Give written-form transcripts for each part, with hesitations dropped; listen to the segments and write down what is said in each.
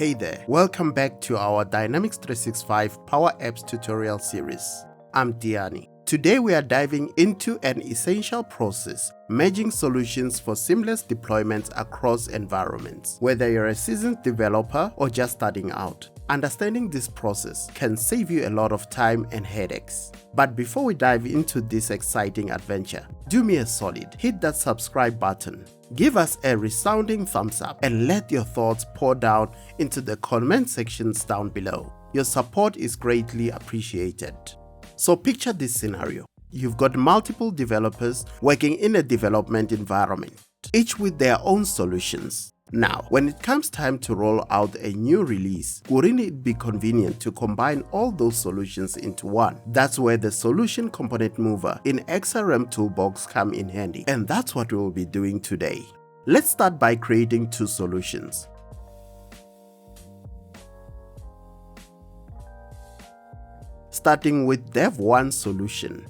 Hey there, welcome back to our Dynamics 365 Power Apps tutorial series. I'm Tiyani. Today we are diving into an essential process, merging solutions for seamless deployments across environments. Whether you're a seasoned developer or just starting out, understanding this process can save you a lot of time and headaches. But before we dive into this exciting adventure, do me a solid, hit that subscribe button. Give us a resounding thumbs up and let your thoughts pour down into the comment sections down below. Your support is greatly appreciated. So picture this scenario. You've got multiple developers working in a development environment, each with their own solutions. Now, when it comes time to roll out a new release, wouldn't it be convenient to combine all those solutions into one? That's where the solution component mover in XrmToolBox come in handy, and that's what we will be doing today. Let's start by creating two solutions. Starting with Dev1 solution.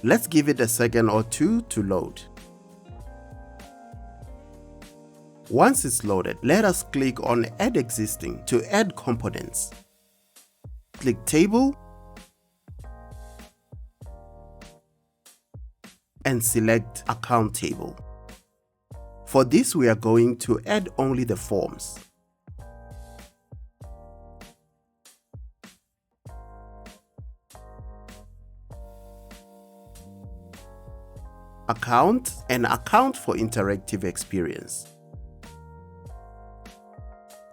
Let's give it a second or two to load. Once it's loaded, let us click on Add Existing to add components. Click Table and select Account Table. For this, we are going to add only the forms. Account and account for interactive experience.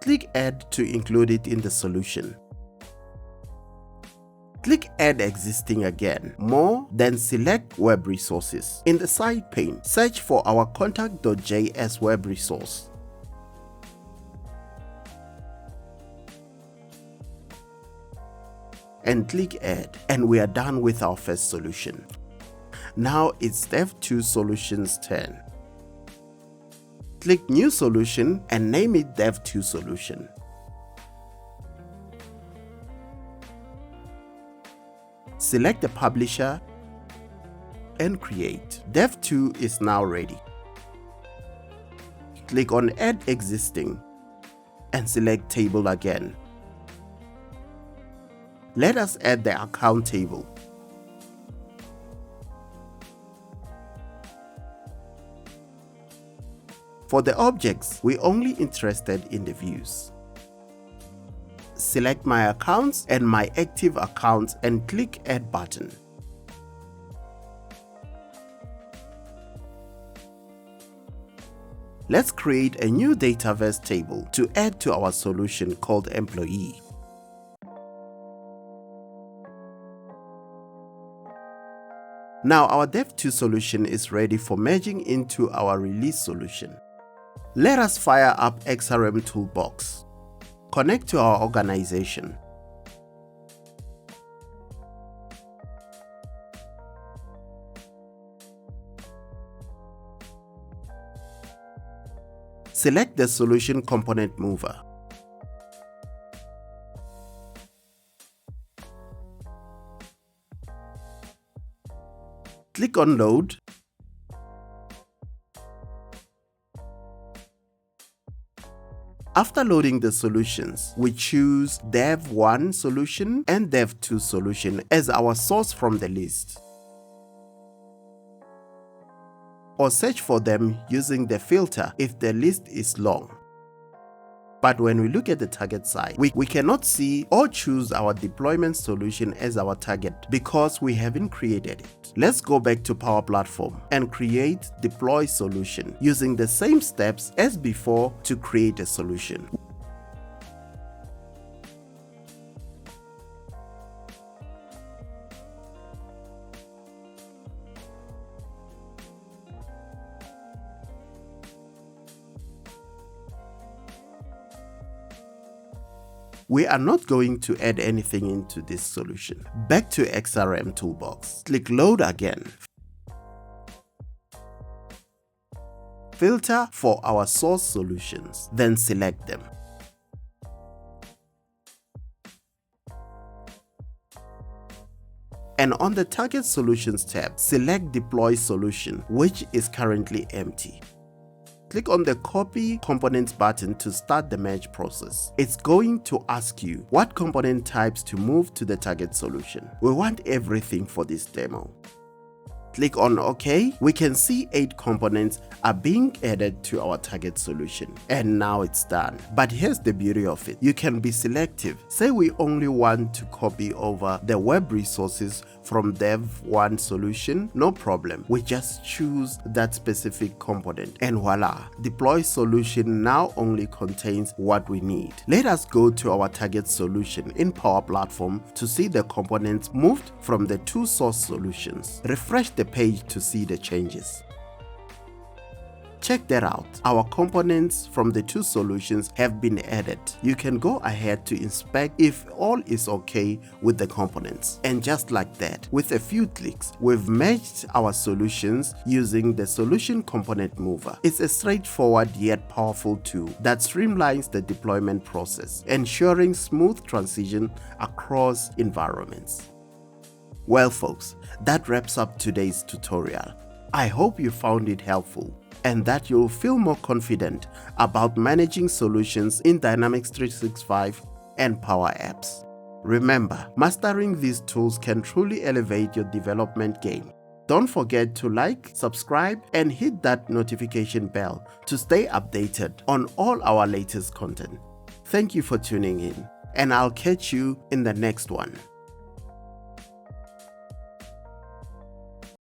Click Add to include it in the solution. Click Add Existing again. More, then select Web Resources. In the side pane, search for our contact.js web resource. And click Add, and we are done with our first solution. Now it's Dev2 solution's turn. Click New Solution and name it Dev2 solution. Select the publisher and create. Dev2 is now ready. Click on Add Existing and select Table again. Let us add the account table. For the objects, we're only interested in the views. Select My Accounts and My Active Accounts and click Add button. Let's create a new Dataverse table to add to our solution called Employee. Now our Dev2 solution is ready for merging into our release solution. Let us fire up XrmToolBox. Connect to our organization. Select the solution component mover. Click on Load. After loading the solutions, we choose Dev1 solution and Dev2 solution as our source from the list, or search for them using the filter if the list is long. But when we look at the target side, we cannot see or choose our deployment solution as our target because we haven't created it. Let's go back to Power Platform and create Deploy Solution using the same steps as before to create a solution. We are not going to add anything into this solution. Back to XrmToolBox. Click Load again. Filter for our source solutions, then select them. And on the Target Solutions tab, select Deploy Solution, which is currently empty. Click on the Copy Components button to start the merge process. It's going to ask you what component types to move to the target solution. We want everything for this demo. Click on OK. We can see 8 components are being added to our target solution. And now it's done. But here's the beauty of it. You can be selective. Say we only want to copy over the web resources from Dev1 solution. No problem. We just choose that specific component. And voila, Deploy Solution now only contains what we need. Let us go to our target solution in Power Platform to see the components moved from the 2 source solutions. Refresh the page to see the changes. Check that out. Our components from the 2 solutions have been added. You can go ahead to inspect if all is okay with the components. And just like that, with a few clicks, we've merged our solutions using the Solution Component Mover. It's a straightforward yet powerful tool that streamlines the deployment process, ensuring smooth transition across environments. Well folks, that wraps up today's tutorial. I hope you found it helpful and that you'll feel more confident about managing solutions in Dynamics 365 and Power Apps. Remember, mastering these tools can truly elevate your development game. Don't forget to like, subscribe, and hit that notification bell to stay updated on all our latest content. Thank you for tuning in, and I'll catch you in the next one.